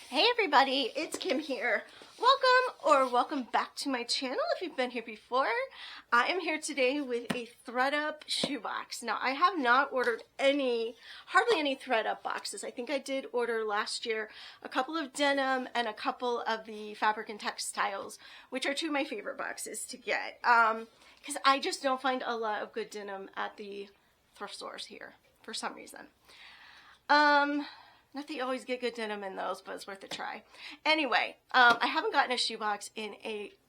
Hey everybody, it's Kim here. Welcome back to my channel if you've been here before. I am here today with a thread-up shoebox. Now I have not ordered hardly any thread-up boxes. I think I did order last year a couple of denim and a couple of the fabric and textiles, which are two of my favorite boxes to get. Because I just don't find a lot of good denim at the thrift stores here for some reason. Not that you always get good denim in those, but it's worth a try. Anyway, I haven't gotten a shoebox in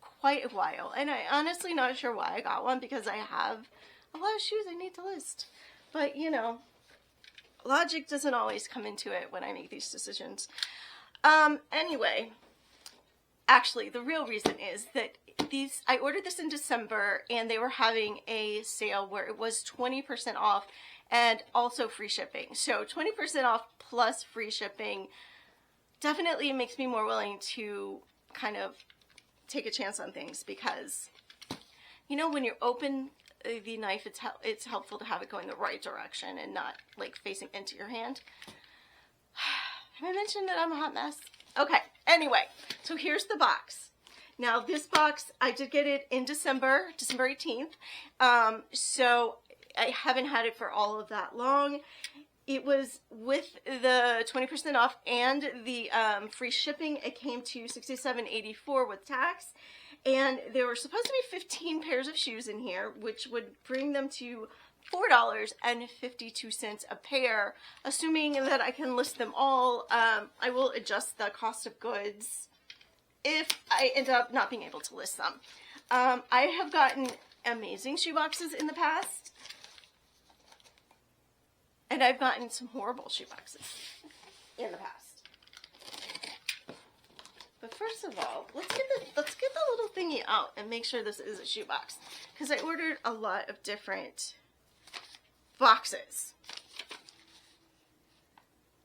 quite a while, and I honestly not sure why I got one, because I have a lot of shoes I need to list. But, you know, logic doesn't always come into it when I make these decisions. Anyway, actually, the real reason is that I ordered this in December, and they were having a sale where it was 20% off and also free shipping. So 20% off plus free shipping definitely makes me more willing to kind of take a chance on things, because, you know, when you open the knife, it's helpful to have it going the right direction and not like facing into your hand. Have I mentioned that I'm a hot mess? Okay, anyway, so here's the box. Now this box, I did get it in December 18th. So I haven't had it for all of that long. It was with the 20% off and the free shipping. It came to $67.84 with tax. And there were supposed to be 15 pairs of shoes in here, which would bring them to $4.52 a pair. Assuming that I can list them all, I will adjust the cost of goods if I end up not being able to list them. I have gotten amazing shoe boxes in the past, and I've gotten some horrible shoe boxes in the past. But first of all, let's get the little thingy out and make sure this is a shoe box, because I ordered a lot of different boxes.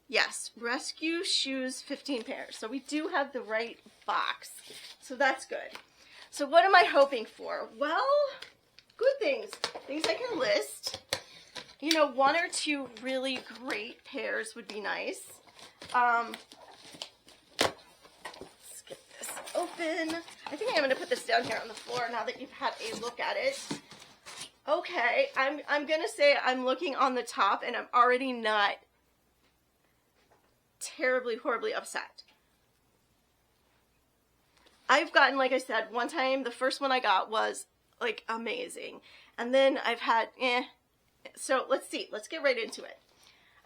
Yes, rescue shoes 15 pairs. So we do have the right box. So that's good. So what am I hoping for? Well, good things. Things I can list. You know, one or two really great pairs would be nice. Let's get this open. I think I'm going to put this down here on the floor now that you've had a look at it. Okay, I'm going to say I'm looking on the top, and I'm already not terribly, horribly upset. I've gotten, like I said, one time, the first one I got was, like, amazing. And then I've had, So let's see. Let's get right into it.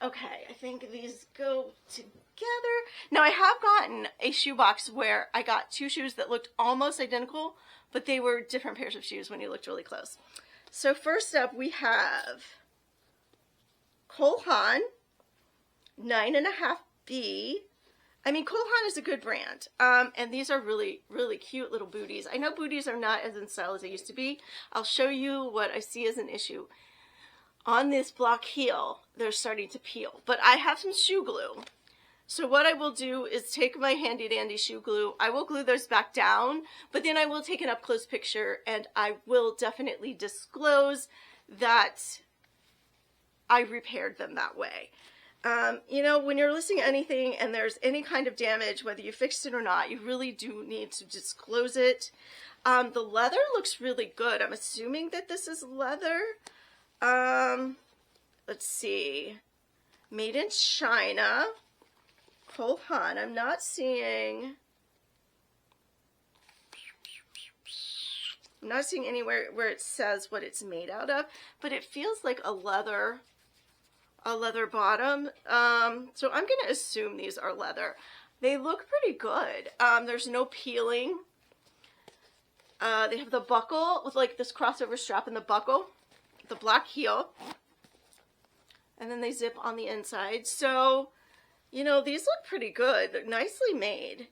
Okay, I think these go together. Now, I have gotten a shoe box where I got two shoes that looked almost identical, but they were different pairs of shoes when you looked really close. So first up, we have Cole Haan 9.5B. I mean, Cole Haan is a good brand, and these are really, really cute little booties. I know booties are not as in style as they used to be. I'll show you what I see as an issue. On this block heel, they're starting to peel, but I have some shoe glue. So what I will do is take my handy dandy shoe glue. I will glue those back down, but then I will take an up close picture, and I will definitely disclose that I repaired them that way. You know, when you're listing anything and there's any kind of damage, whether you fixed it or not, you really do need to disclose it. The leather looks really good. I'm assuming that this is leather. Let's see. Made in China. Cole Haan. I'm not seeing anywhere where it says what it's made out of, but it feels like a leather bottom. So I'm going to assume these are leather. They look pretty good. There's no peeling. They have the buckle with like this crossover strap in the buckle, the black heel, and then they zip on the inside. So, you know, these look pretty good. They're nicely made.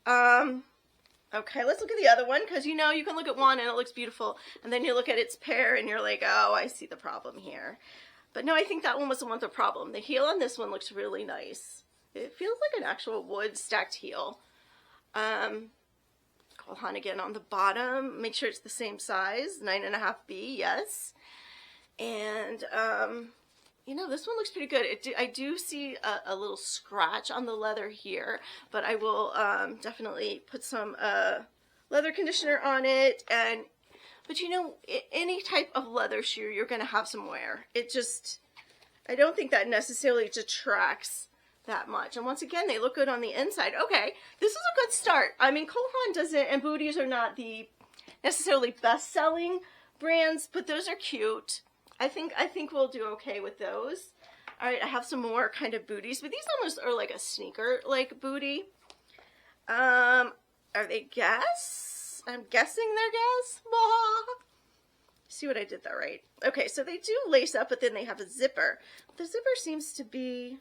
Okay, let's look at the other one, because, you know, you can look at one and it looks beautiful, and then you look at its pair and you're like, oh, I see the problem here. But no, I think that one was the one with the problem. The heel on this one looks really nice. It feels like an actual wood stacked heel. Cole Haan again on the bottom. Make sure it's the same size, 9.5B, yes. And You know, this one looks pretty good. I do see a little scratch on the leather here, but I will definitely put some leather conditioner on it. But you know, any type of leather shoe, you're going to have some wear. I don't think that necessarily detracts that much. And once again, they look good on the inside. Okay, this is a good start. I mean, Cole Haan doesn't, and booties are not the necessarily best-selling brands, but those are cute. I think we'll do okay with those. All right, I have some more kind of booties, but these almost are like a sneaker-like booty. Are they Guess? I'm guessing they're Guess. See what I did there, right? Okay, so they do lace up, but then they have a zipper. The zipper seems to be...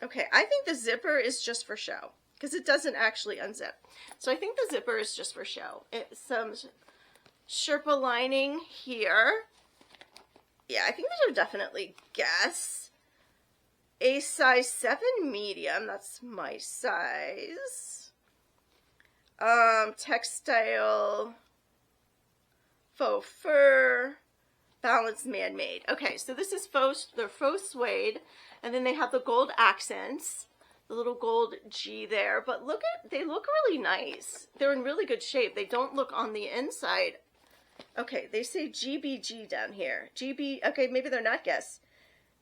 Okay, I think the zipper is just for show, because it doesn't actually unzip. So I think the zipper is just for show. It's some Sherpa lining here. Yeah, I think these are definitely Guess. A size 7 medium, that's my size. Textile, faux fur, balanced man-made. Okay, so this is they're faux suede, and then they have the gold accents, the little gold G there, but they look really nice. They're in really good shape. They don't look on the inside. Okay, they say GBG down here. Okay, maybe they're not Guess.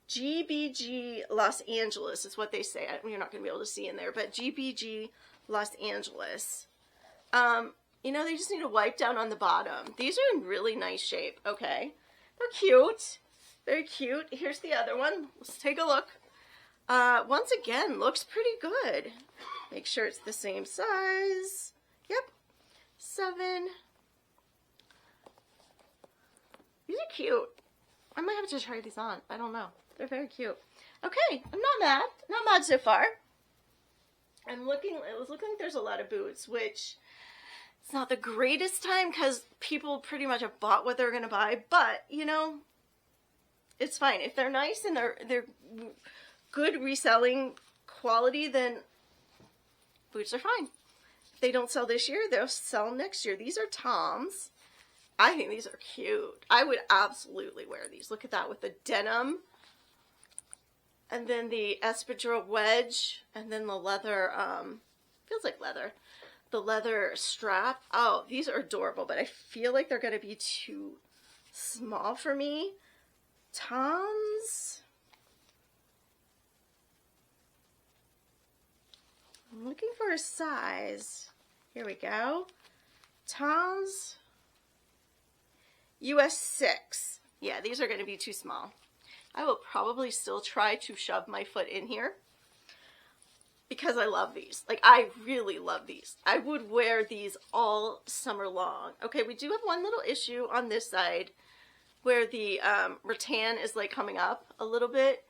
GBG Los Angeles is what they say. You're not going to be able to see in there, but GBG Los Angeles. You know, they just need to wipe down on the bottom. These are in really nice shape. Okay, they're cute. Very cute. Here's the other one. Let's take a look. Once again, looks pretty good. Make sure it's the same size. Yep, 7. These are cute. I might have to try these on. I don't know. They're very cute. Okay, I'm not mad. Not mad so far. It was looking like there's a lot of boots, which it's not the greatest time because people pretty much have bought what they're going to buy, but, you know, it's fine. If they're nice and they're good reselling quality, then boots are fine. If they don't sell this year, they'll sell next year. These are Toms. I think these are cute. I would absolutely wear these. Look at that with the denim. And then the espadrille wedge. And then the leather, feels like leather. The leather strap. Oh, these are adorable, but I feel like they're going to be too small for me. Toms. I'm looking for a size. Here we go. Toms. US 6. Yeah, these are going to be too small. I will probably still try to shove my foot in here because I love these. Like, I really love these. I would wear these all summer long. Okay, we do have one little issue on this side where the rattan is like coming up a little bit.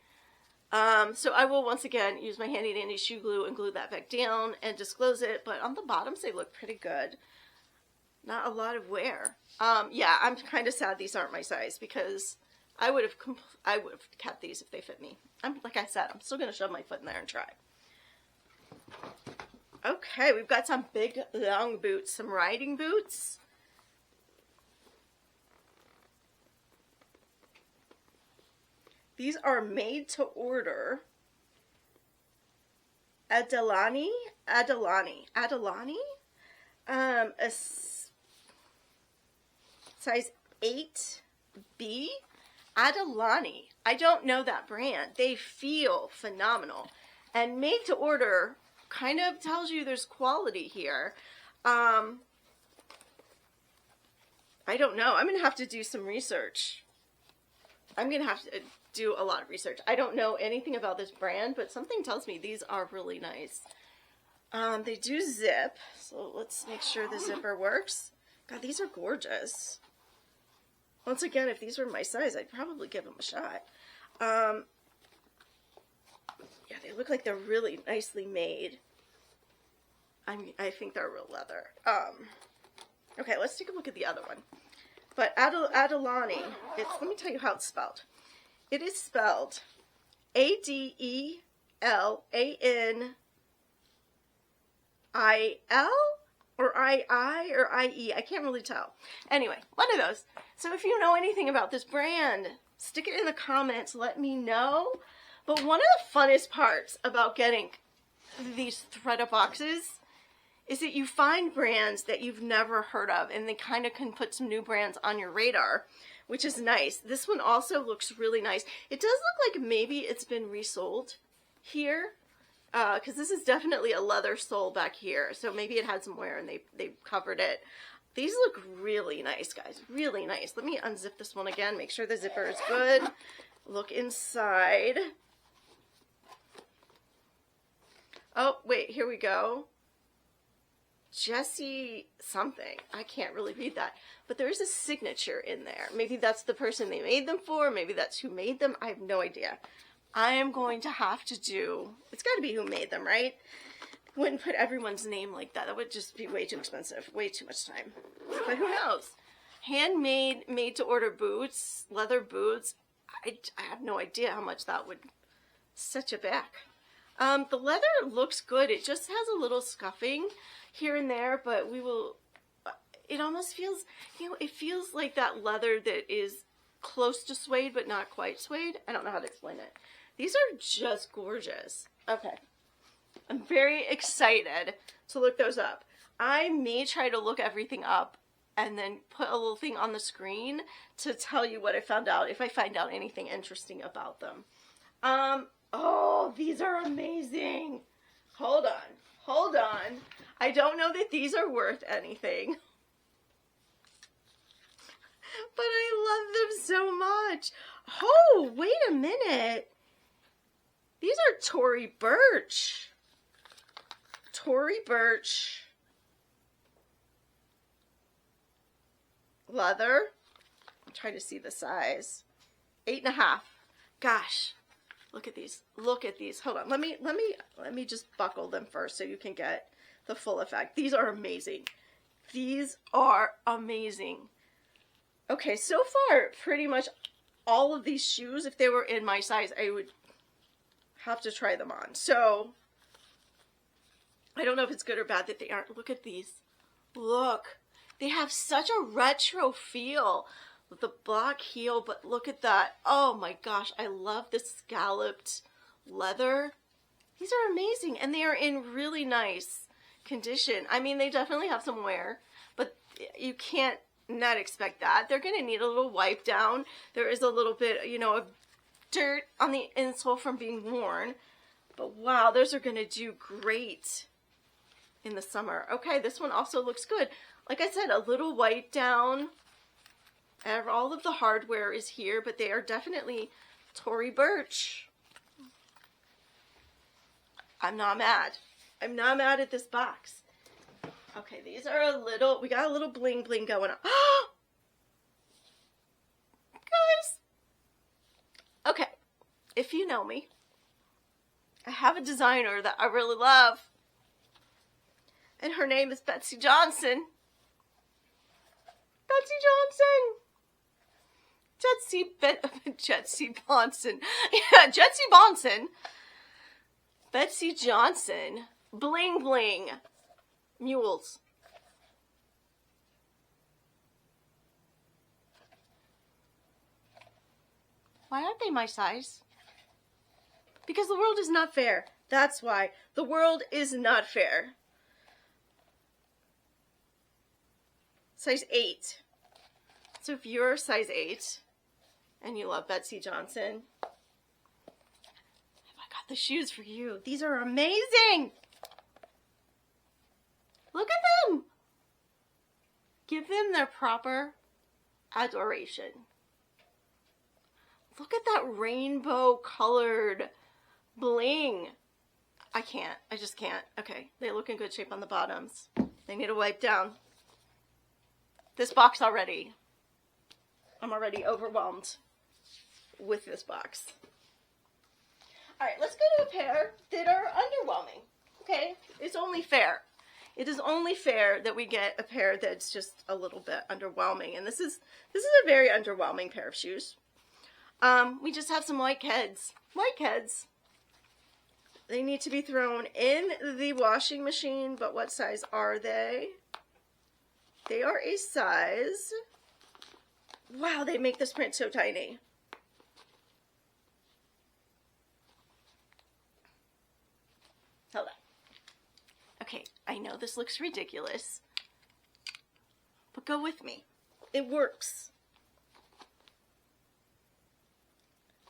So I will once again use my handy dandy shoe glue and glue that back down and disclose it. But on the bottoms, they look pretty good. Not a lot of wear. Yeah, I'm kind of sad these aren't my size because I would have kept these if they fit me. Like I said, I'm still going to shove my foot in there and try. Okay, we've got some big, long boots, some riding boots. These are made to order. Adilani? A size 8B. Adilani. I don't know that brand. They feel phenomenal. And made to order kind of tells you there's quality here. I don't know. I'm going to have to do some research. I'm going to have to do a lot of research. I don't know anything about this brand, but something tells me these are really nice. They do zip, so let's make sure the zipper works. God, these are gorgeous. Once again, if these were my size, I'd probably give them a shot. Yeah, they look like they're really nicely made. I think they're real leather. Okay, let's take a look at the other one. But Adilani, let me tell you how it's spelled. It is spelled Adellanil or II or IE. I can't really tell. Anyway, one of those. So if you know anything about this brand, Stick it in the comments. Let me know. But one of the funnest parts about getting these thread boxes is that you find brands that you've never heard of, and they kind of can put some new brands on your radar, which is nice. This one also looks really nice. It does look like maybe it's been resold here, because this is definitely a leather sole back here, so maybe it had some wear and they covered it. These look really nice, guys, really nice. Let me unzip this one again, make sure the zipper is good. Look inside. Oh, wait, here we go. Jesse something. I can't really read that. But there is a signature in there. Maybe that's the person they made them for. Maybe that's who made them. I have no idea. I am going to have to do... It's got to be who made them, right? Wouldn't put everyone's name like that. That would just be way too expensive. Way too much time. But who knows? Handmade, made-to-order boots. Leather boots. I have no idea how much that would set you back. The leather looks good. It just has a little scuffing here and there, but we will, it almost feels, you know, it feels like that leather that is close to suede, but not quite suede. I don't know how to explain it. These are just gorgeous. Okay. I'm very excited to look those up. I may try to look everything up and then put a little thing on the screen to tell you what I found out, if I find out anything interesting about them. Oh, these are amazing. Hold on. Hold on. I don't know that these are worth anything. But I love them so much. Oh, wait a minute. These are Tory Burch. Tory Burch. Leather. I'm trying to see the size. 8.5. Gosh. Look at these. Look at these. Hold on. Let me just buckle them first so you can get the full effect. These are amazing. These are amazing. Okay, so far, pretty much all of these shoes, if they were in my size, I would have to try them on. So, I don't know if it's good or bad that they aren't. Look at these. Look. They have such a retro feel with the black heel, but look at that. Oh my gosh, I love the scalloped leather. These are amazing, and they are in really nice condition. I mean, they definitely have some wear, but you can't not expect that. They're going to need a little wipe down. There is a little bit, you know, of dirt on the insole from being worn, but wow, those are going to do great in the summer. Okay, this one also looks good. Like I said, a little wipe down. All of the hardware is here, but they are definitely Tory Burch. I'm not mad. I'm not mad at this box. Okay, these are a little, we got a little bling bling going on. Guys. Okay, if you know me, I have a designer that I really love. And her name is Betsy Johnson. Betsy Johnson. Jetsy Bonson. Yeah, Jetsy Bonson. Betsy Johnson. Bling bling. Mules. Why aren't they my size? Because the world is not fair. That's why. The world is not fair. Size 8. So if you're size 8 and you love Betsy Johnson, I got the shoes for you. These are amazing. Look at them. Give them their proper adoration. Look at that rainbow colored bling. I can't. I just can't. Okay. They look in good shape on the bottoms. They need a wipe down. This box already. I'm already overwhelmed with this box. Alright, let's go to a pair that are underwhelming. Okay? It's only fair. It is only fair that we get a pair that's just a little bit underwhelming. And this is a very underwhelming pair of shoes. We just have some white heads. White heads. They need to be thrown in the washing machine, but what size are they? They are a size... Wow, they make this print so tiny. Okay, I know this looks ridiculous, but go with me. It works.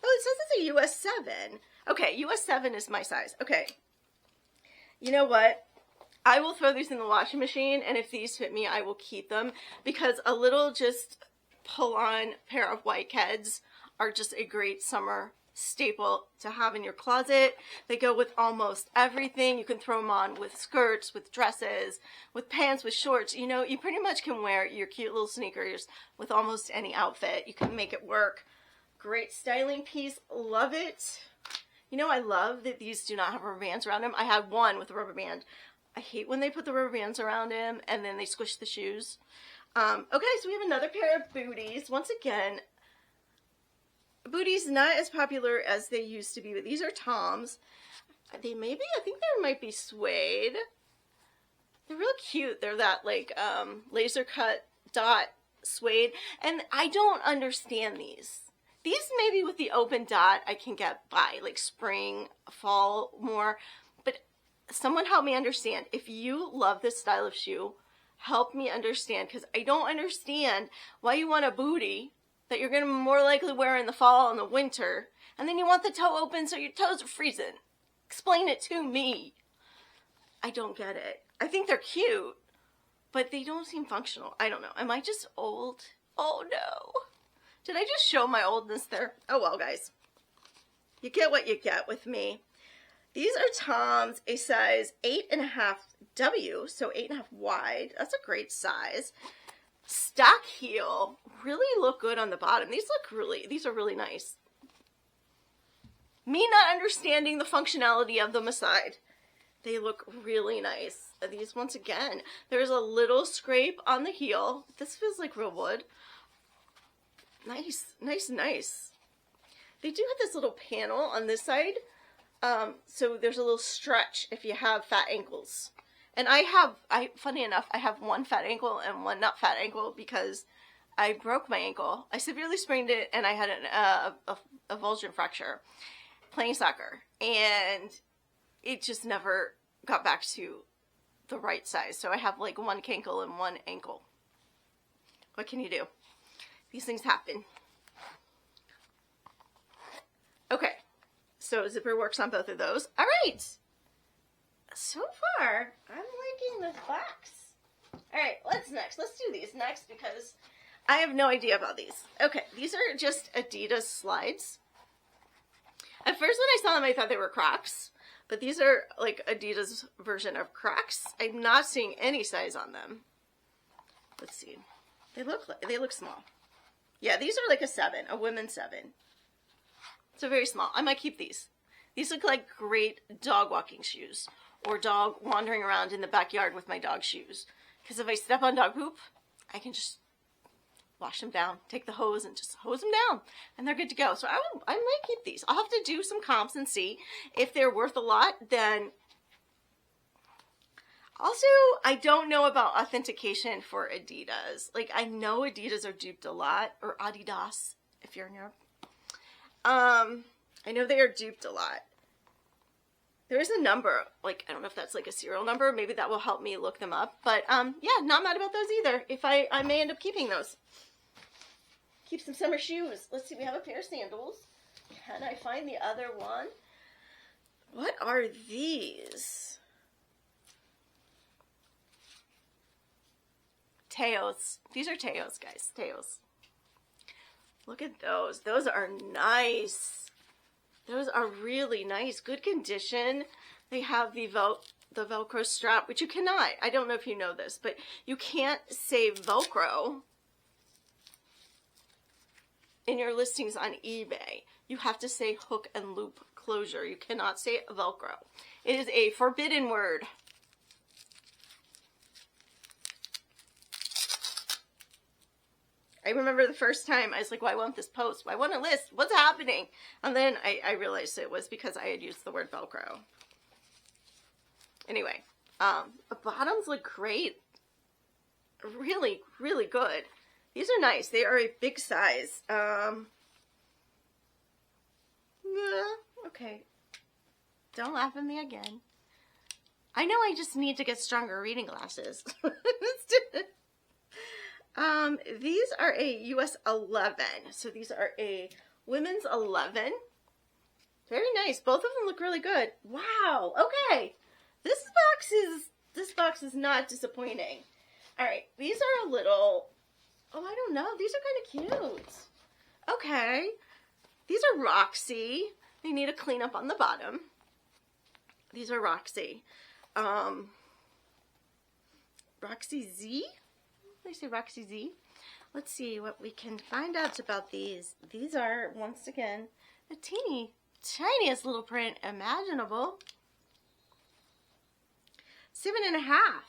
Oh, it says it's a US 7. Okay, US 7 is my size. Okay. You know what? I will throw these in the washing machine, and if these fit me, I will keep them, because a little just pull-on pair of white Keds are just a great summer staple to have in your closet. They go with almost everything. You can throw them on with skirts, with dresses, with pants, with shorts. You know, you pretty much can wear your cute little sneakers with almost any outfit. You can make it work. Great styling piece. Love it. You know, I love that these do not have rubber bands around them. I had one with a rubber band. I hate when they put the rubber bands around him and then they squish the shoes. Okay, so we have another pair of booties. Once again, booties not as popular as they used to be, but these are Toms. They may be, I think they might be suede. They're real cute. They're that like laser cut dot suede, and I don't understand these. These maybe with the open dot I can get by, like spring, fall more, but someone help me understand. If you love this style of shoe, help me understand, because I don't understand why you want a booty that you're going to more likely wear in the fall and the winter, and then you want the toe open so your toes are freezing. Explain it to me. I don't get it. I think they're cute, but they don't seem functional. I don't know. Am I just old? Oh no. Did I just show my oldness there? Oh well, guys. You get what you get with me. These are Toms, a size 8.5 W, so 8.5 wide. That's a great size. Stock heel, really look good on the bottom. These are really nice. Me not understanding the functionality of them aside, they look really nice. These, once again, there's a little scrape on the heel. This feels like real wood. Nice, nice, nice. They do have this little panel on this side. So there's a little stretch if you have fat ankles. And funny enough, I have one fat ankle and one not fat ankle because I broke my ankle. I severely sprained it and I had a avulsion fracture playing soccer. And it just never got back to the right size. So I have like one cankle and one ankle. What can you do? These things happen. Okay. So zipper works on both of those. All right. So far, I'm liking this box. All right, let's do these next because I have no idea about these. Okay, these are just Adidas slides. At first when I saw them, I thought they were Crocs, but these are like Adidas version of Crocs. I'm not seeing any size on them. Let's see. They look small. Yeah, these are like a 7, a women's 7. So very small. I might keep these. These look like great dog walking shoes or dog wandering around in the backyard with my dog shoes. Because if I step on dog poop, I can just wash them down, take the hose and just hose them down, and they're good to go. So I might keep these. I'll have to do some comps and see if they're worth a lot. Then also, I don't know about authentication for Adidas. Like, I know Adidas are duped a lot, or Adidas if you're in Europe. I know they are duped a lot. There is a number, like, I don't know if that's like a serial number. Maybe that will help me look them up. But, yeah, not mad about those either. If I may end up keeping those. Keep some summer shoes. Let's see, we have a pair of sandals. Can I find the other one? What are these? Teos. These are Teos, guys. Teos. Look at those. Those are nice. Those are really nice. Good condition. They have the Velcro strap, which you cannot. I don't know if you know this, but you can't say Velcro in your listings on eBay. You have to say hook and loop closure. You cannot say Velcro. It is a forbidden word. I remember the first time I was like, well, I want this post. I want a list. What's happening? And then I realized it was because I had used the word Velcro. Anyway, the bottoms look great. Really, really good. These are nice. They are a big size. Okay. Don't laugh at me again. I know I just need to get stronger reading glasses. Let's do it. These are a US 11. So these are a women's 11. Very nice. Both of them look really good. Wow. Okay. This box is not disappointing. All right. These are a little, oh, I don't know. These are kind of cute. Okay. These are Roxy. They need a cleanup on the bottom. These are Roxy. Roxy Z? They say Roxy Z. Let's see what we can find out about these. These are, once again, the tiniest little print imaginable. 7.5.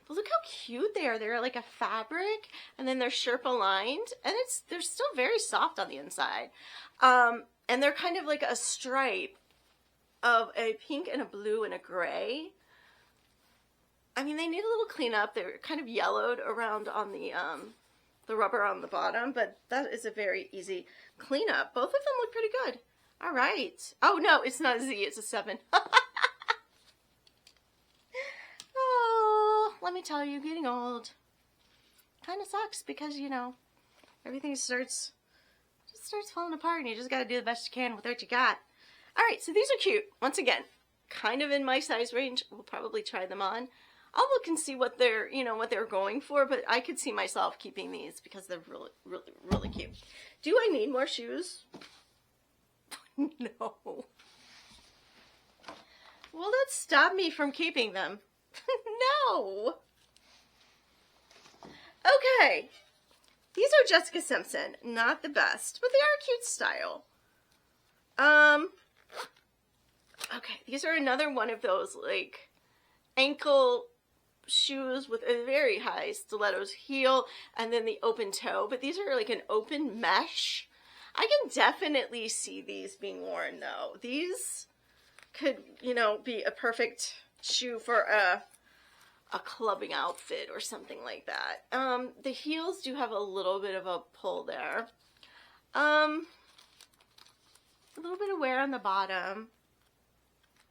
But look how cute they are. They're like a fabric, and then they're Sherpa lined, and they're still very soft on the inside. And they're kind of like a stripe of a pink and a blue and a gray. I mean, they need a little cleanup. They're kind of yellowed around on the rubber on the bottom, but that is a very easy cleanup. Both of them look pretty good. All right. Oh, no, it's not a Z. It's a 7. Oh, let me tell you, getting old kind of sucks because, you know, everything just starts falling apart, and you just got to do the best you can with what you got. All right, so these are cute. Once again, kind of in my size range. We'll probably try them on. I'll look and see what they're, you know, what they're going for, but I could see myself keeping these because they're really, really, really cute. Do I need more shoes? No. Will that stop me from keeping them? No. Okay. These are Jessica Simpson. Not the best, but they are a cute style. Okay, these are another one of those, like, ankle shoes with a very high stilettos heel and then the open toe, but these are like an open mesh. I can definitely see these being worn, though. These could, you know, be a perfect shoe for a clubbing outfit or something like that. The heels do have a little bit of a pull there. A little bit of wear on the bottom.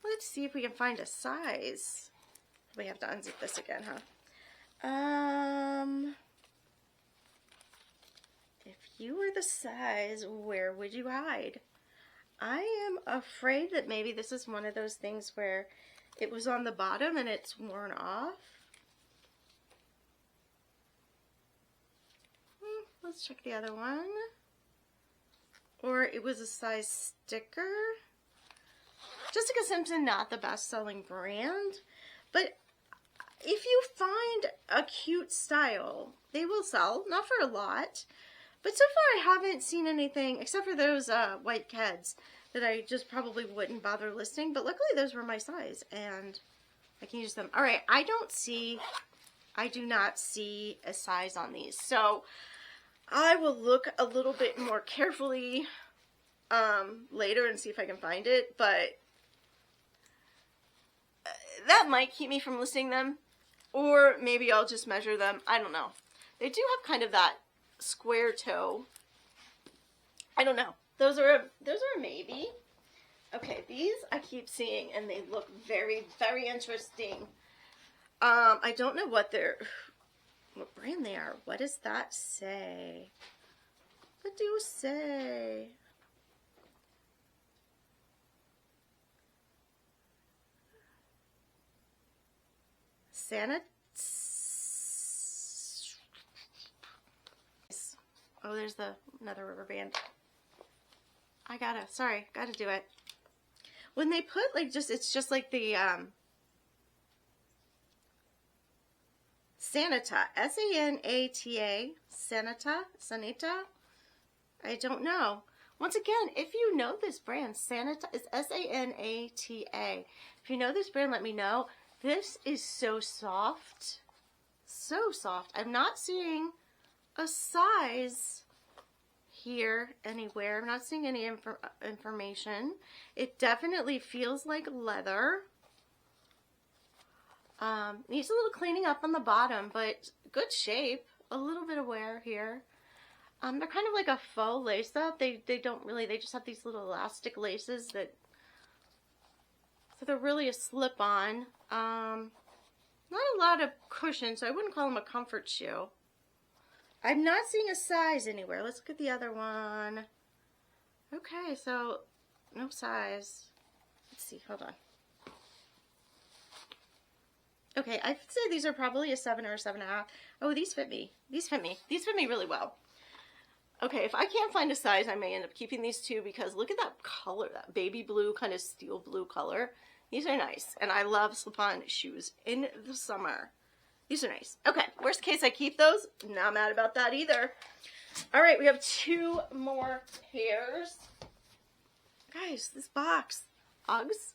Let's see if we can find a size. We have to unzip this again, huh? If you were the size, where would you hide? I am afraid that maybe this is one of those things where it was on the bottom and it's worn off. Let's check the other one. Or it was a size sticker. Jessica Simpson, not the best-selling brand, but if you find a cute style, they will sell. Not for a lot, but so far I haven't seen anything, except for those white Keds that I just probably wouldn't bother listing, but luckily those were my size, and I can use them. All right, I do not see a size on these, so I will look a little bit more carefully later and see if I can find it, but that might keep me from listing them, or maybe I'll just measure them. I don't know. They do have kind of that square toe. I don't know. Those are a maybe. Okay, these I keep seeing, and they look very, very interesting. I don't know what brand they are. What does that say? What do you say? Santa. Oh, there's another rubber band. Gotta do it. When they put like it's just like the Sanita, S-A-N-A-T-A, Sanita. I don't know. Once again, if you know this brand, Sanita is S-A-N-A-T-A. If you know this brand, let me know. This is so soft. So soft. I'm not seeing a size here anywhere. I'm not seeing any information. It definitely feels like leather. Needs a little cleaning up on the bottom, but good shape. A little bit of wear here. They're kind of like a faux lace up. They just have these little elastic laces so they're really a slip-on. Not a lot of cushion, so I wouldn't call them a comfort shoe. I'm not seeing a size anywhere. Let's look at the other one. Okay, so no size. Let's see, hold on. Okay, I'd say these are probably a 7 or a 7.5. Oh, these fit me. These fit me. These fit me really well. Okay, if I can't find a size, I may end up keeping these two because look at that color, that baby blue, kind of steel blue color. These are nice, and I love slip-on shoes in the summer. These are nice. Okay, worst case, I keep those. Not mad about that either. All right, we have 2 more pairs. Guys, this box. Uggs.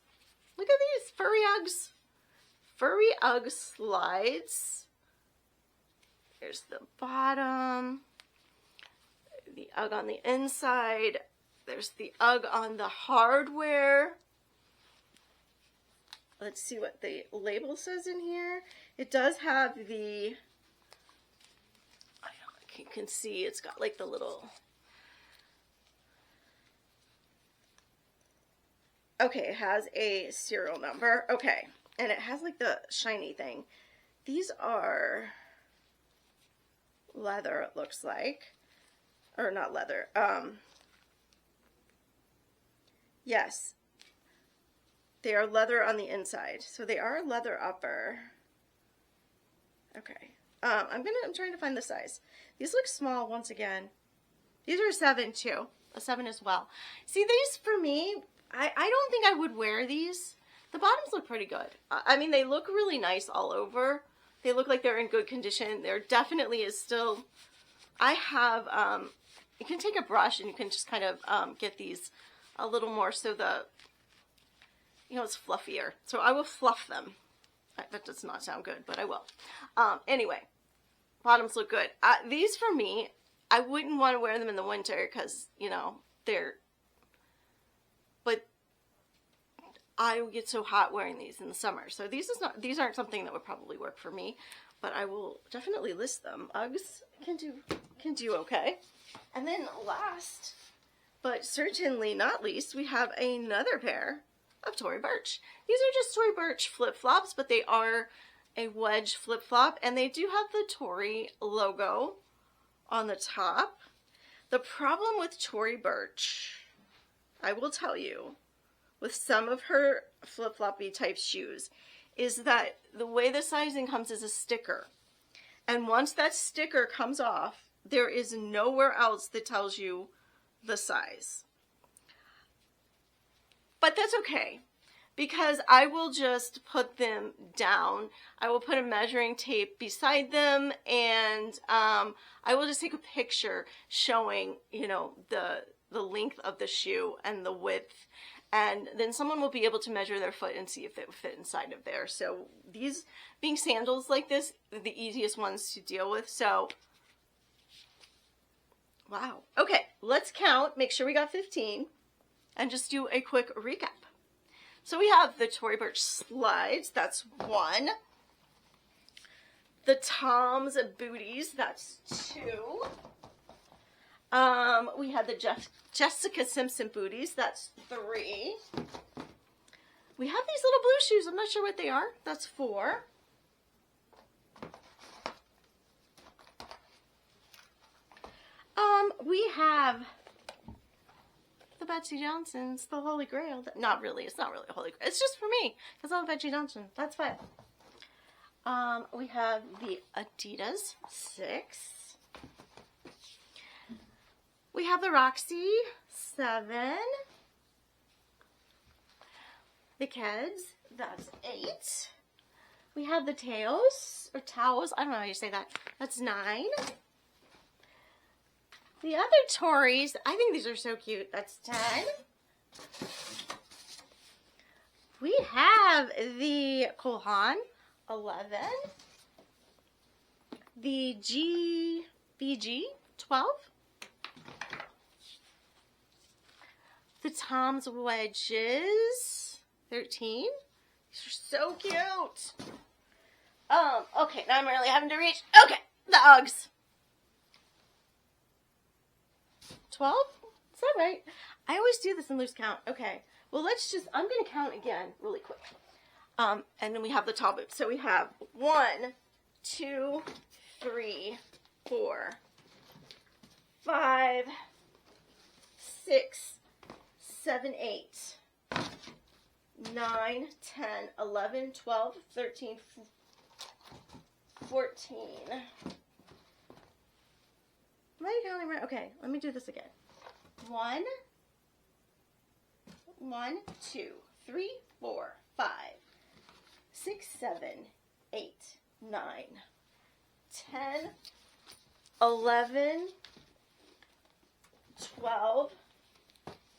Look at these furry Uggs. Furry Ugg slides. Here's the bottom. The Ugg on the inside. There's the Ugg on the hardware. Let's see what the label says in here. It does have the, I don't know, you can see it's got like the little, okay, it has a serial number. Okay, and it has like the shiny thing. These are leather, it looks like. Or not leather. Yes. They are leather on the inside. So they are a leather upper. Okay. I'm trying to find the size. These look small once again. These are a 7 too. A 7 as well. See, these for me, I don't think I would wear these. The bottoms look pretty good. I mean, they look really nice all over. They look like they're in good condition. There definitely is still, I have, you can take a brush and you can just kind of get these a little more so the, you know, it's fluffier. So I will fluff them. That does not sound good, but I will. Anyway, bottoms look good. These for me, I wouldn't want to wear them in the winter because, you know, but I get so hot wearing these in the summer. So these aren't something that would probably work for me, but I will definitely list them. Uggs can do okay. And then last, but certainly not least, we have another pair of Tory Burch. These are just Tory Burch flip-flops, but they are a wedge flip-flop, and they do have the Tory logo on the top. The problem with Tory Burch, I will tell you, with some of her flip-floppy type shoes, is that the way the sizing comes is a sticker. And once that sticker comes off, there is nowhere else that tells you the size. But that's okay, because I will just put them down. I will put a measuring tape beside them, and I will just take a picture showing, you know, the length of the shoe and the width, and then someone will be able to measure their foot and see if it will fit inside of there. So these being sandals like this, are the easiest ones to deal with. So, wow. Okay, let's count, make sure we got 15. And just do a quick recap. So we have the Tory Burch slides, that's 1. The Tom's booties, that's 2. We had the Jessica Simpson booties, that's 3. We have these little blue shoes, I'm not sure what they are, that's 4. We have the Betsy Johnsons, the Holy Grail. Not really, it's not really a Holy Grail. It's just for me, because I love Betsy Johnson. That's fine. We have the Adidas 6. We have the Roxy 7. The Keds, that's 8. We have the Taos, or Taos, I don't know how you say that. That's 9. The other Tories, I think these are so cute. That's 10. We have the Cole Haan, 11. The GBG, 12. The Tom's wedges, 13. These are so cute. Okay, now I'm really having to reach. Okay, the Uggs. 12? Is that right? I always do this in loose count. Okay. Well, I'm going to count again really quick. And then we have the tall boots. So we have 1, 2, 3, 4, 5, 6, 7, 8, 9, 10, 11, 12, 13, 14. Am I counting right? Okay, let me do this again. 1, 2, 3, 4, 5, 6, 7, 8, 9, 10, 11, 12,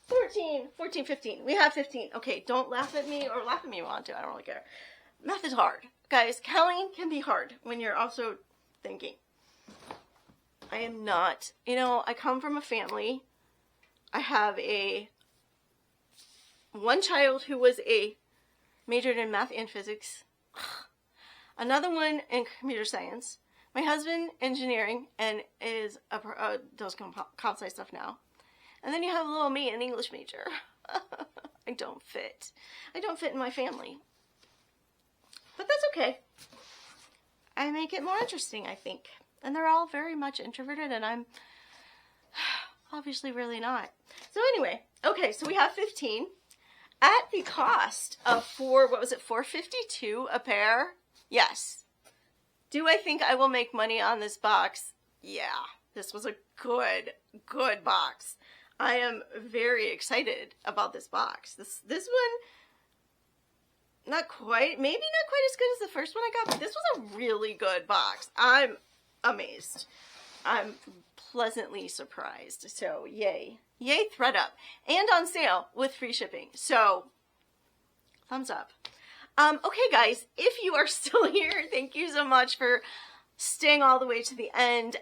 13, 14, 15. We have 15. Okay, don't laugh at me, or laugh at me if you want to. I don't really care. Math is hard. Guys, counting can be hard when you're also thinking. I am not. You know, I come from a family. I have one child who was majored in math and physics. Another one in computer science. My husband, engineering, and does comp sci stuff now. And then you have little me, an English major. I don't fit. I don't fit in my family. But that's okay. I make it more interesting, I think. And they're all very much introverted, and I'm obviously really not. So anyway, okay, so we have 15. At the cost of $4.52 a pair? Yes. Do I think I will make money on this box? Yeah. This was a good box. I am very excited about this box. This one, maybe not quite as good as the first one I got, but this was a really good box. I'm amazed. I'm pleasantly surprised. So yay. Yay, ThreadUp. And on sale with free shipping. So thumbs up. Okay guys, if you are still here, thank you so much for staying all the way to the end.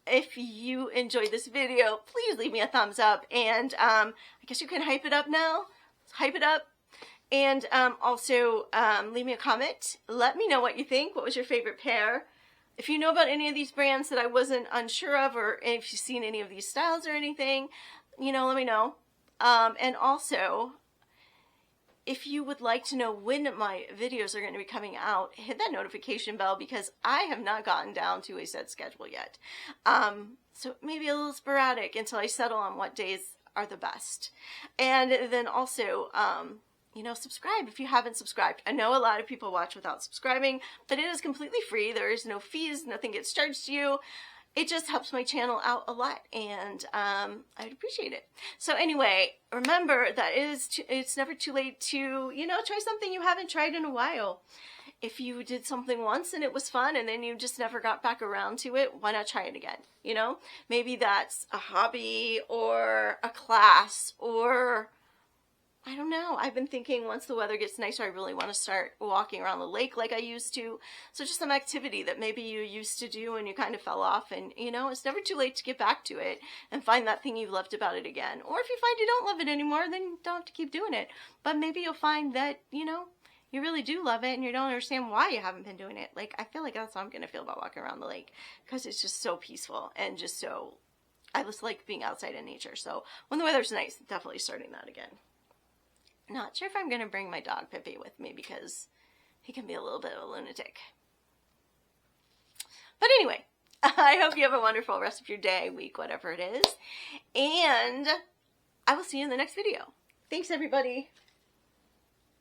If you enjoyed this video, please leave me a thumbs up, and I guess you can hype it up now. Hype it up. And also leave me a comment. Let me know what you think. What was your favorite pair? If you know about any of these brands that I wasn't unsure of, or if you've seen any of these styles or anything, you know, let me know. And also, if you would like to know when my videos are going to be coming out, hit that notification bell, because I have not gotten down to a set schedule yet. So maybe a little sporadic until I settle on what days are the best. And then also, you know, subscribe if you haven't subscribed. I know a lot of people watch without subscribing, but it is completely free. There is no fees, nothing gets charged to you. It just helps my channel out a lot, and I'd appreciate it. So anyway, remember that it's never too late to, you know, try something you haven't tried in a while. If you did something once and it was fun and then you just never got back around to it, why not try it again? You know, maybe that's a hobby or a class, or I don't know. I've been thinking once the weather gets nicer, I really want to start walking around the lake like I used to. So just some activity that maybe you used to do and you kind of fell off, and you know, it's never too late to get back to it and find that thing you loved about it again. Or if you find you don't love it anymore, then you don't have to keep doing it. But maybe you'll find that, you know, you really do love it and you don't understand why you haven't been doing it. Like, I feel like that's how I'm going to feel about walking around the lake, because it's just so peaceful and just so, I just like being outside in nature. So when the weather's nice, definitely starting that again. Not sure if I'm going to bring my dog Pippi with me, because he can be a little bit of a lunatic. But anyway, I hope you have a wonderful rest of your day, week, whatever it is. And I will see you in the next video. Thanks, everybody.